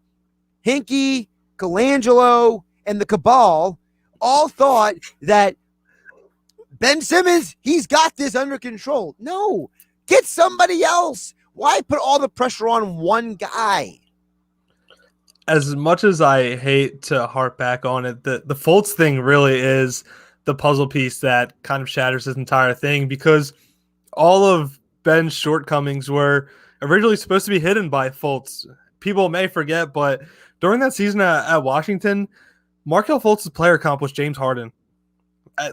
[SPEAKER 1] Hinkie, Colangelo, and the Cabal all thought that Ben Simmons, he's got this under control. No, get somebody else. Why put all the pressure on one guy?
[SPEAKER 3] As much as I hate to harp back on it, the Fultz thing really is the puzzle piece that kind of shatters this entire thing, because all of Ben's shortcomings were originally supposed to be hidden by Fultz. People may forget, but during that season at Washington, Markelle Fultz's player comp was James Harden.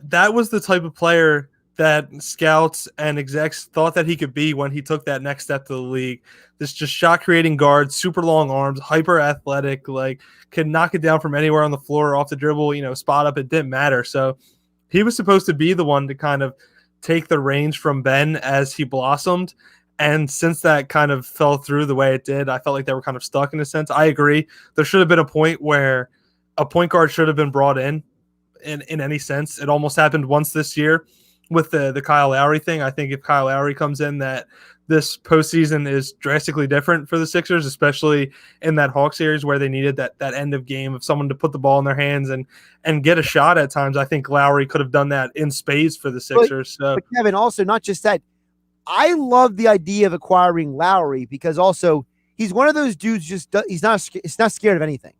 [SPEAKER 3] That was the type of player that scouts and execs thought that he could be when he took that next step to the league. This just shot creating guard, super long arms, hyper athletic, like could knock it down from anywhere on the floor, off the dribble, spot up. It didn't matter. So he was supposed to be the one to kind of take the reins from Ben as he blossomed. And since that kind of fell through the way it did, I felt like they were kind of stuck in a sense. I agree. There should have been a point where a point guard should have been brought in any sense. It almost happened once this year with the Kyle Lowry thing. I think if Kyle Lowry comes in, that this postseason is drastically different for the Sixers, especially in that Hawks series where they needed that end of game of someone to put the ball in their hands and get a shot at times. I think Lowry could have done that in spades for the Sixers.
[SPEAKER 1] But Kevin, also not just that, I love the idea of acquiring Lowry because also he's one of those dudes he's not scared of anything.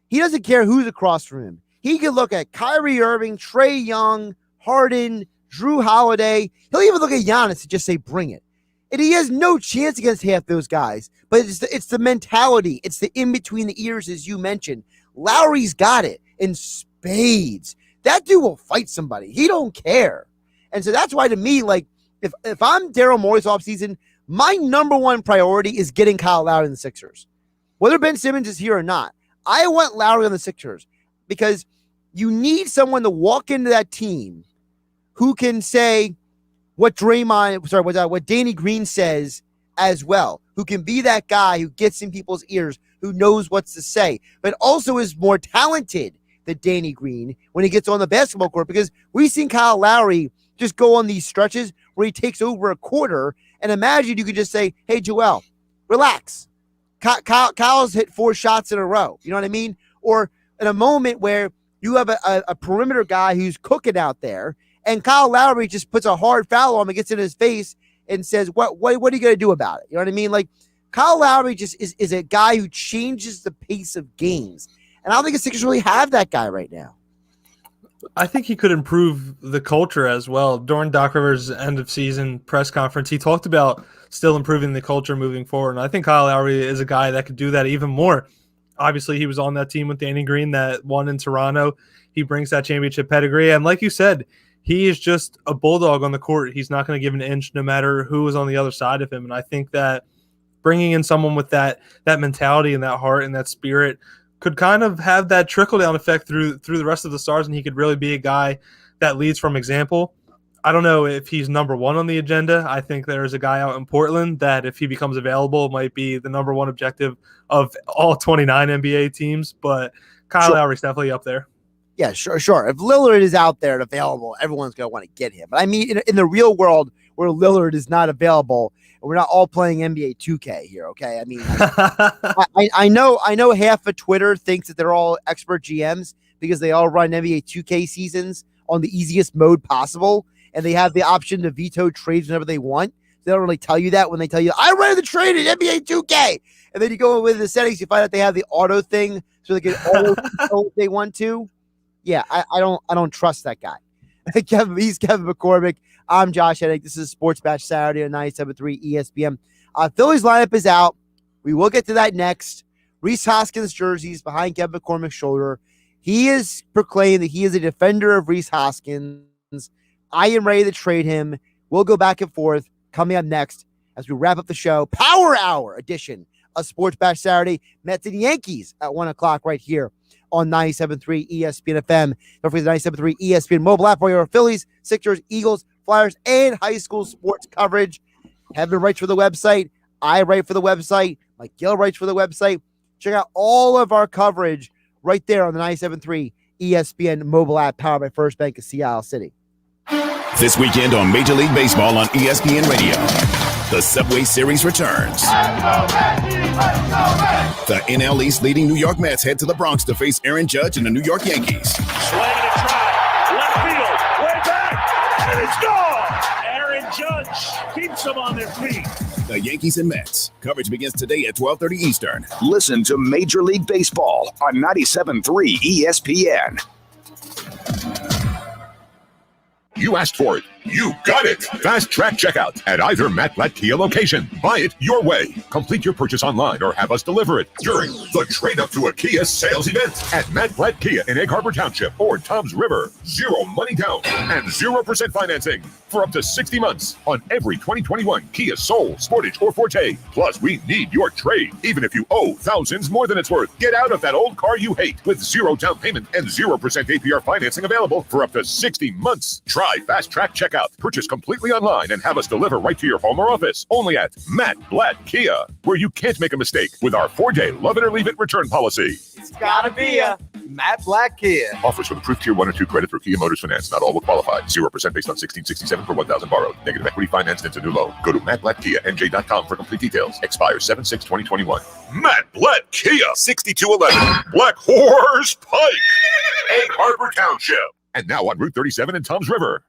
[SPEAKER 1] He doesn't care who's across from him. He can look at Kyrie Irving, Trae Young, Harden, Drew Holiday. He'll even look at Giannis and just say, bring it. And he has no chance against half those guys. But it's the mentality. It's the in between the ears, as you mentioned. Lowry's got it in spades. That dude will fight somebody. He don't care. And so that's why, to me, like, if I'm Daryl Morey's offseason, my number one priority is getting Kyle Lowry in the Sixers. Whether Ben Simmons is here or not, I want Lowry on the Sixers because you need someone to walk into that team who can say what Danny Green says as well, who can be that guy who gets in people's ears, who knows what to say, but also is more talented than Danny Green when he gets on the basketball court, because we've seen Kyle Lowry just go on these stretches where he takes over a quarter, and imagine you could just say, hey, Joel, relax. Kyle's hit 4 shots in a row. You know what I mean? Or in a moment where you have a perimeter guy who's cooking out there, and Kyle Lowry just puts a hard foul on him and gets in his face and says, what are you going to do about it? You know what I mean? Like, Kyle Lowry just is a guy who changes the pace of games. And I don't think the Sixers really have that guy right now.
[SPEAKER 3] I think he could improve the culture as well. During Doc Rivers' end of season press conference, he talked about still improving the culture moving forward. And I think Kyle Lowry is a guy that could do that even more. Obviously, he was on that team with Danny Green that won in Toronto. He brings that championship pedigree. And like you said, he is just a bulldog on the court. He's not going to give an inch no matter who is on the other side of him. And I think that bringing in someone with that mentality and that heart and that spirit could kind of have that trickle-down effect through the rest of the stars, and he could really be a guy that leads from example. I don't know if he's number one on the agenda. I think there's a guy out in Portland that, if he becomes available, might be the number one objective of all 29 NBA teams, but Kyle Lowry's definitely up there.
[SPEAKER 1] Yeah, sure. If Lillard is out there and available, everyone's going to want to get him. But I mean, in the real world where Lillard is not available, and we're not all playing NBA 2K here, okay? I mean, I know half of Twitter thinks that they're all expert GMs because they all run NBA 2K seasons on the easiest mode possible, and they have the option to veto trades whenever they want. They don't really tell you that when they tell you, I ran the trade in NBA 2K. And then you go with the settings, you find out they have the auto thing so they can auto if they want to. Yeah, I don't trust that guy. He's Kevin McCormick. I'm Josh Hennig. This is Sports Bash Saturday on 97.3 ESPN. Phillies lineup is out. We will get to that next. Rhys Hoskins' jerseys behind Kevin McCormick's shoulder. He has proclaimed that he is a defender of Rhys Hoskins. I am ready to trade him. We'll go back and forth coming up next as we wrap up the show. Power Hour edition of Sports Bash Saturday. Mets and Yankees at 1 o'clock right here on 97.3 ESPN FM. Don't forget the 97.3 ESPN mobile app for your Phillies, Sixers, Eagles, Flyers, and high school sports coverage. Kevin writes for the website. I write for the website. Mike Gill writes for the website. Check out all of our coverage right there on the 97.3 ESPN mobile app powered by First Bank of Seattle City.
[SPEAKER 2] This weekend on Major League Baseball on ESPN Radio, the Subway Series returns. The NL East leading New York Mets head to the Bronx to face Aaron Judge and the New York Yankees.
[SPEAKER 11] Swing and a try. Left field. Way back. And it's gone. Aaron Judge keeps them on their feet.
[SPEAKER 2] The Yankees and Mets. Coverage begins today at 12:30 Eastern. Listen to Major League Baseball on 97.3 ESPN.
[SPEAKER 12] You asked for it. You got it. Fast Track Checkout at either Matt Blatt Kia location. Buy it your way. Complete your purchase online or have us deliver it during the Trade Up to a Kia sales event at Matt Blatt Kia in Egg Harbor Township or Toms River. 0 money down and 0% financing for up to 60 months on every 2021 Kia Soul, Sportage, or Forte. Plus, we need your trade, even if you owe thousands more than it's worth. Get out of that old car you hate with 0 down payment and 0% APR financing available for up to 60 months. Try Fast Track Checkout. Purchase completely online and have us deliver right to your home or office. Only at Matt Blatt Kia, where you can't make a mistake with our 4-day love it or leave it return policy.
[SPEAKER 13] It's gotta be a Matt Blatt Kia.
[SPEAKER 12] Offers with approved Tier 1 and 2 credit through Kia Motors Finance. Not all will qualify. 0% based on 1667 per 1,000 borrowed. Negative equity financed into new loan. Go to mattblattkianj.com for complete details. Expires 7/6/2021. Matt Blatt Kia, 6211 Black Horse Pike, Egg Harbor Township. And now on Route 37 in Toms River.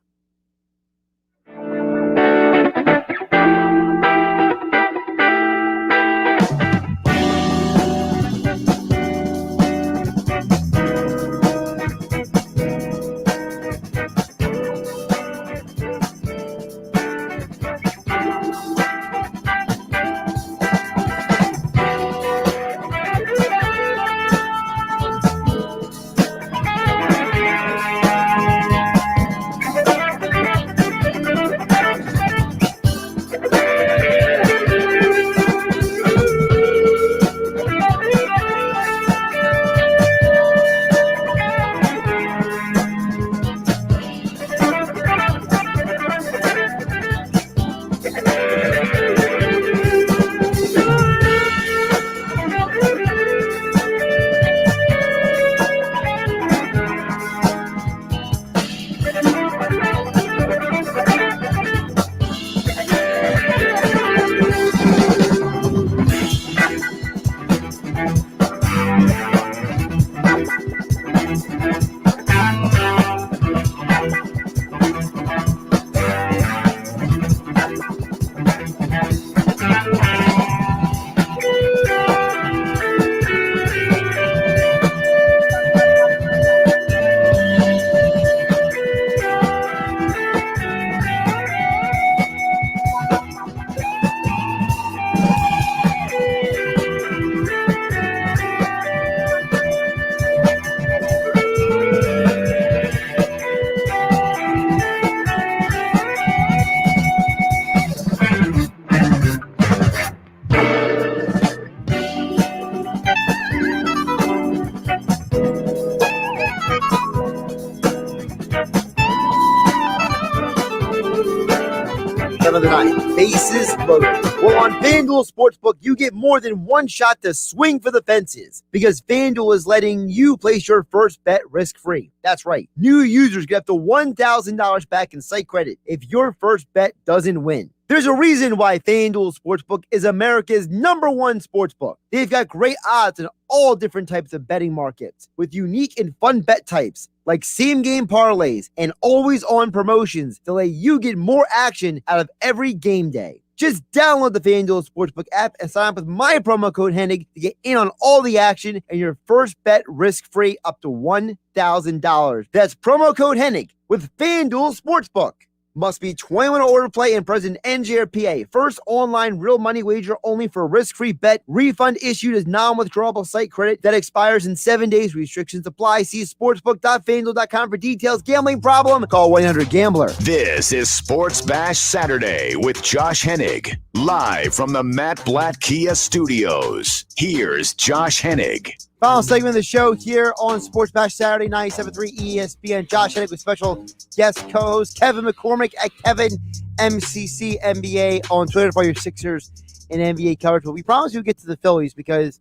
[SPEAKER 1] Of the night. Bases loaded. Well, on FanDuel Sportsbook, you get more than one shot to swing for the fences because FanDuel is letting you place your first bet risk-free. That's right. New users get up to $1,000 back in site credit if your first bet doesn't win. There's a reason why FanDuel Sportsbook is America's #1 sportsbook. They've got great odds in all different types of betting markets with unique and fun bet types like same-game parlays and always-on promotions to let you get more action out of every game day. Just download the FanDuel Sportsbook app and sign up with my promo code Hennig to get in on all the action and your first bet risk-free up to $1,000. That's promo code Hennig with FanDuel Sportsbook. Must be 21 or older to play and present in NJRPA. First online real money wager only for risk-free bet. Refund issued as non-withdrawable site credit that expires in 7 days. Restrictions apply. See sportsbook.fanduel.com for details. Gambling problem? Call 1-800-GAMBLER.
[SPEAKER 2] This is Sports Bash Saturday with Josh Hennig. Live from the Matt Blatt Kia Studios. Here's Josh Hennig.
[SPEAKER 1] Final segment of the show here on Sports Bash Saturday, 97.3 ESPN. Josh Hennig with special guest co-host Kevin McCormick at Kevin MCC NBA on Twitter for your Sixers and NBA coverage. But we promise we'll get to the Phillies because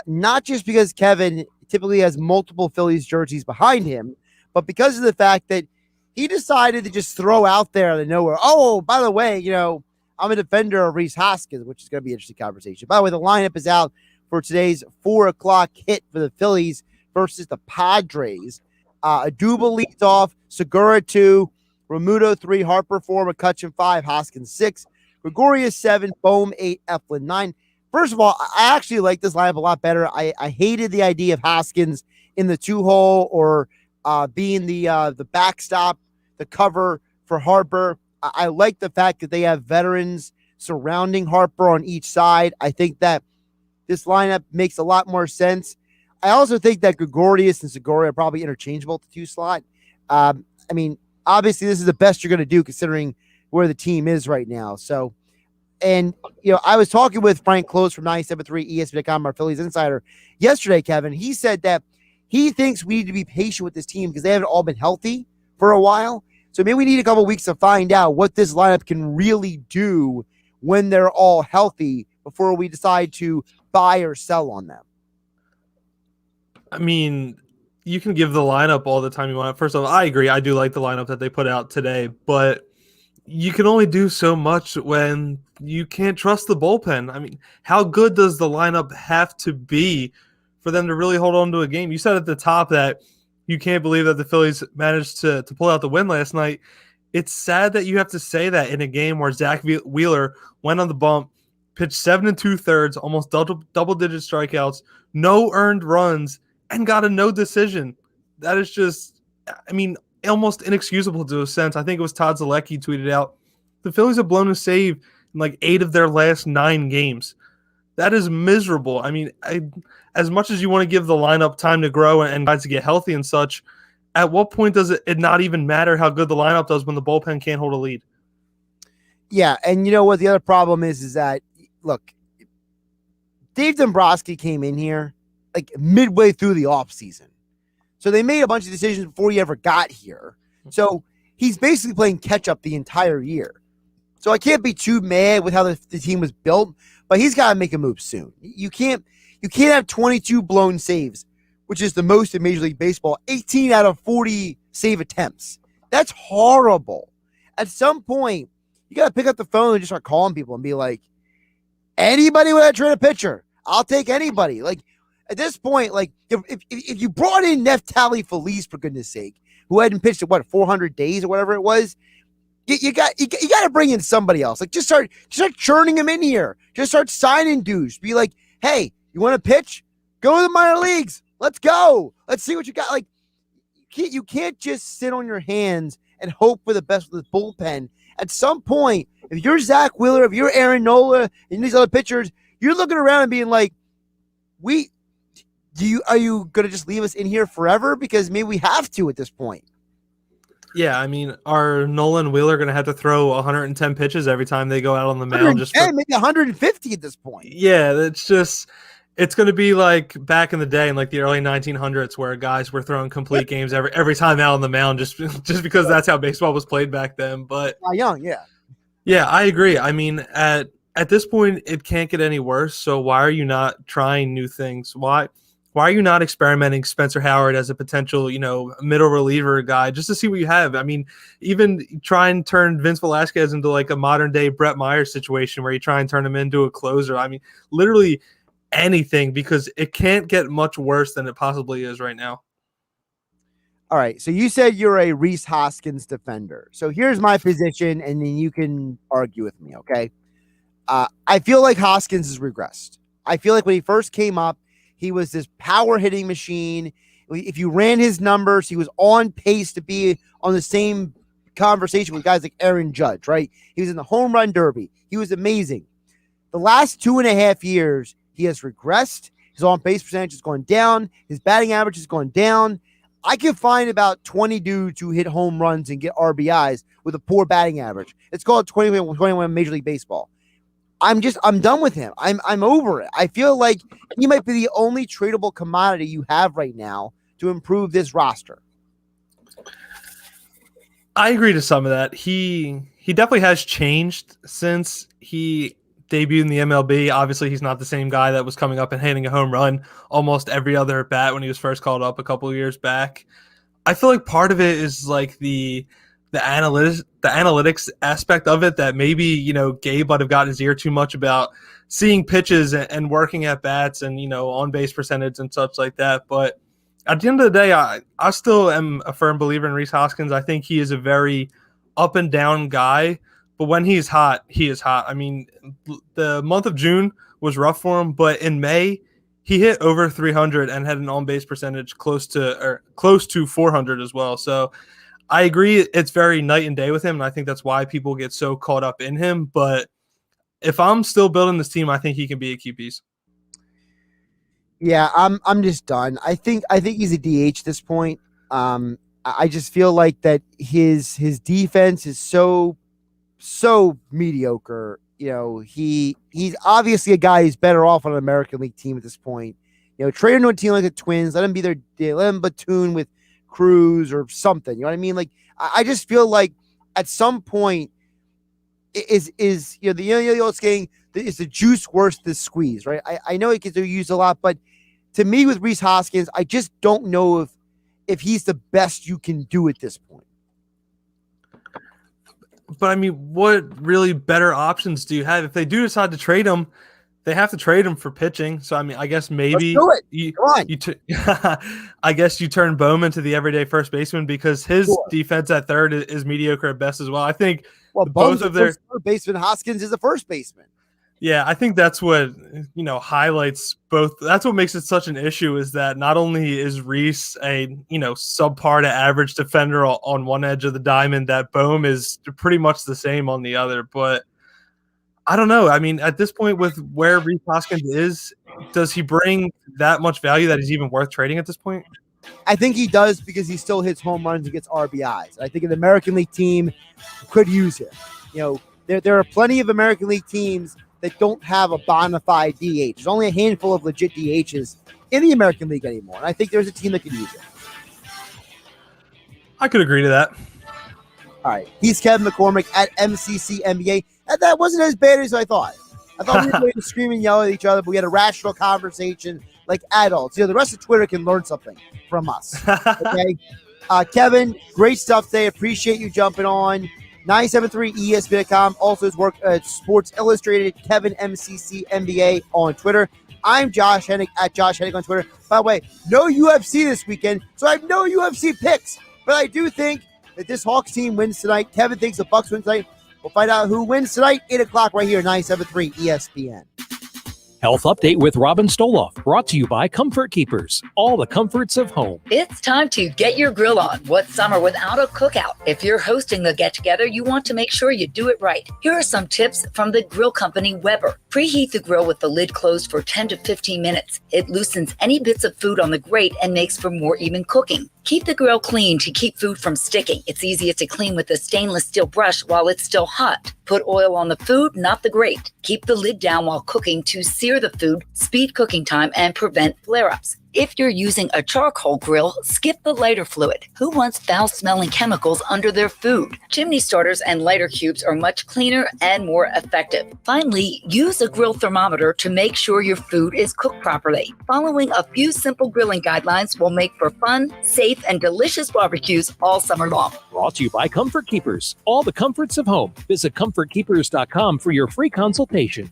[SPEAKER 1] not just because Kevin typically has multiple Phillies jerseys behind him, but because of the fact that he decided to just throw out there out of nowhere, oh, by the way, I'm a defender of Rhys Hoskins, which is going to be an interesting conversation. By the way, the lineup is out for today's 4 o'clock hit for the Phillies versus the Padres. Aduba leads off, Segura 2, Romuto 3, Harper 4, McCutchen 5, Hoskins 6, Gregorius 7, Bohm 8, Eflin 9. First of all, I actually like this lineup a lot better. I hated the idea of Hoskins in the 2-hole or being the backstop, the cover for Harper. I like the fact that they have veterans surrounding Harper on each side. I think that this lineup makes a lot more sense. I also think that Gregorius and Segura are probably interchangeable at the 2 slot. Obviously, this is the best you're going to do considering where the team is right now. So, and, I was talking with Frank Close from 97.3 ESPN.com, our Phillies insider, yesterday, Kevin. He said that he thinks we need to be patient with this team because they haven't all been healthy for a while. So maybe we need a couple of weeks to find out what this lineup can really do when they're all healthy before we decide to buy or sell on them.
[SPEAKER 3] I mean, you can give the lineup all the time you want. First of all, I agree. I do like the lineup that they put out today, but you can only do so much when you can't trust the bullpen. I mean, how good does the lineup have to be for them to really hold on to a game? You said at the top that you can't believe that the Phillies managed to pull out the win last night. It's sad that you have to say that in a game where Zach Wheeler went on the bump, pitched 7 2/3, almost double-digit strikeouts, no earned runs, and got a no decision. That is just, almost inexcusable to a sense. I think it was Todd Zalecki tweeted out, the Phillies have blown a save in like 8 of their last 9 games. That is miserable. As much as you want to give the lineup time to grow and guys to get healthy and such, at what point does it not even matter how good the lineup does when the bullpen can't hold a lead?
[SPEAKER 1] Yeah, and you know what the other problem is that, look, Dave Dombrowski came in here like midway through the offseason. So they made a bunch of decisions before he ever got here. So he's basically playing catch-up the entire year. So I can't be too mad with how the team was built, but he's got to make a move soon. You can't have 22 blown saves, which is the most in Major League Baseball, 18 out of 40 save attempts. That's horrible. At some point, you got to pick up the phone and just start calling people and be like, anybody want to trade a pitcher? I'll take anybody. Like, at this point, like, if you brought in Neftali Feliz, for goodness sake, who hadn't pitched in, 400 days or whatever it was, you got to bring in somebody else. Like, just start churning them in here. Just start signing dudes. Be like, hey, you want to pitch? Go to the minor leagues. Let's go. Let's see what you got. Like, you can't just sit on your hands and hope for the best with this bullpen. At some point, if you're Zach Wheeler, if you're Aaron Nola, and these other pitchers, you're looking around and being like, are you going to just leave us in here forever? Because maybe we have to at this point.
[SPEAKER 3] Yeah, are Nolan Wheeler going to have to throw 110 pitches every time they go out on the mound?
[SPEAKER 1] Maybe 150 at this point.
[SPEAKER 3] Yeah, it's going to be like back in the day in like the early 1900s where guys were throwing complete games every time out on the mound just because that's how baseball was played back then. But
[SPEAKER 1] young, yeah.
[SPEAKER 3] Yeah, I agree. At this point, it can't get any worse. So why are you not trying new things? Why are you not experimenting Spencer Howard as a potential, middle reliever guy just to see what you have? Even try and turn Vince Velasquez into like a modern day Brett Myers situation where you try and turn him into a closer. Literally anything, because it can't get much worse than it possibly is right now.
[SPEAKER 1] All right. So you said you're a Rhys Hoskins defender. So here's my position, and then you can argue with me. Okay. I feel like Hoskins has regressed. I feel like when he first came up, he was this power hitting machine. If you ran his numbers, he was on pace to be on the same conversation with guys like Aaron Judge, right? He was in the home run derby. He was amazing. The last 2.5 years, he has regressed. His on base percentage has gone down. His batting average has gone down. I can find about 20 dudes who hit home runs and get RBIs with a poor batting average. It's called 21 Major League Baseball. I'm done with him. I'm over it. I feel like he might be the only tradable commodity you have right now to improve this roster.
[SPEAKER 3] I agree to some of that. He definitely has changed since he debuted in the MLB. Obviously, he's not the same guy that was coming up and hitting a home run almost every other at bat when he was first called up a couple of years back. I feel like part of it is like the analytics aspect of it that maybe, Gabe might have gotten his ear too much about seeing pitches and working at bats and, on base percentage and such like that. But at the end of the day, I still am a firm believer in Rhys Hoskins. I think he is a very up and down guy, but when he's hot, he is hot. I mean, the month of June was rough for him, but in May, he hit over 300 and had an on-base percentage close to 400 as well. So I agree it's very night and day with him, and I think that's why people get so caught up in him. But if I'm still building this team, I think he can be a key piece.
[SPEAKER 1] Yeah, I'm just done. I think he's a DH at this point. I just feel like that his defense is so mediocre. He's obviously a guy who's better off on an American League team at this point. Trade him to a team like the Twins, let him platoon with Cruz or something. You know what I mean? Like, I just feel like at some point is the old saying, is the juice worth the squeeze, right? I know it gets used a lot, but to me with Rhys Hoskins, I just don't know if he's the best you can do at this point.
[SPEAKER 3] But I mean, what really better options do you have? If they do decide to trade him, they have to trade him for pitching. So I mean, I guess maybe I guess you turn Bowman to the everyday first baseman because his defense at third is mediocre at best as well. I think both of their
[SPEAKER 1] third baseman, Hoskins is a first baseman.
[SPEAKER 3] Yeah, I think that's what highlights both. That's what makes it such an issue is that not only is Rhys a subpar to average defender on one edge of the diamond, that Bohm is pretty much the same on the other. But I don't know. I mean, at this point, with where Rhys Hoskins is, does he bring that much value that he's even worth trading at this point?
[SPEAKER 1] I think he does because he still hits home runs and gets RBIs. I think an American League team could use him. There are plenty of American League teams that don't have a bona fide DH. There's only a handful of legit DHs in the American League anymore. And I think there's a team that could use it.
[SPEAKER 3] I could agree to that.
[SPEAKER 1] All right. He's Kevin McCormick at MCC NBA. And that wasn't as bad as I thought. I thought we were going to scream and yell at each other, but we had a rational conversation like adults. The rest of Twitter can learn something from us. Okay. Kevin, great stuff today. Appreciate you jumping on. 973ESPN.com. Also his work at Sports Illustrated, Kevin MCC NBA on Twitter. I'm Josh Hennig at Josh Hennig on Twitter. By the way, no UFC this weekend, so I have no UFC picks. But I do think that this Hawks team wins tonight. Kevin thinks the Bucks win tonight. We'll find out who wins tonight, 8 o'clock right here, 973 ESPN.
[SPEAKER 8] Health Update with Robin Stoloff, brought to you by Comfort Keepers, all the comforts of home.
[SPEAKER 14] It's time to get your grill on. What's summer without a cookout? If you're hosting the get-together, you want to make sure you do it right. Here are some tips from the grill company Weber. Preheat the grill with the lid closed for 10 to 15 minutes. It loosens any bits of food on the grate and makes for more even cooking. Keep the grill clean to keep food from sticking. It's easier to clean with a stainless steel brush while it's still hot. Put oil on the food, not the grate. Keep the lid down while cooking to sear the food, speed cooking time, and prevent flare-ups. If you're using a charcoal grill, skip the lighter fluid. Who wants foul-smelling chemicals under their food? Chimney starters and lighter cubes are much cleaner and more effective. Finally, use a grill thermometer to make sure your food is cooked properly. Following a few simple grilling guidelines will make for fun, safe, and delicious barbecues all summer long.
[SPEAKER 8] Brought to you by Comfort Keepers, all the comforts of home. Visit ComfortKeepers.com for your free consultation.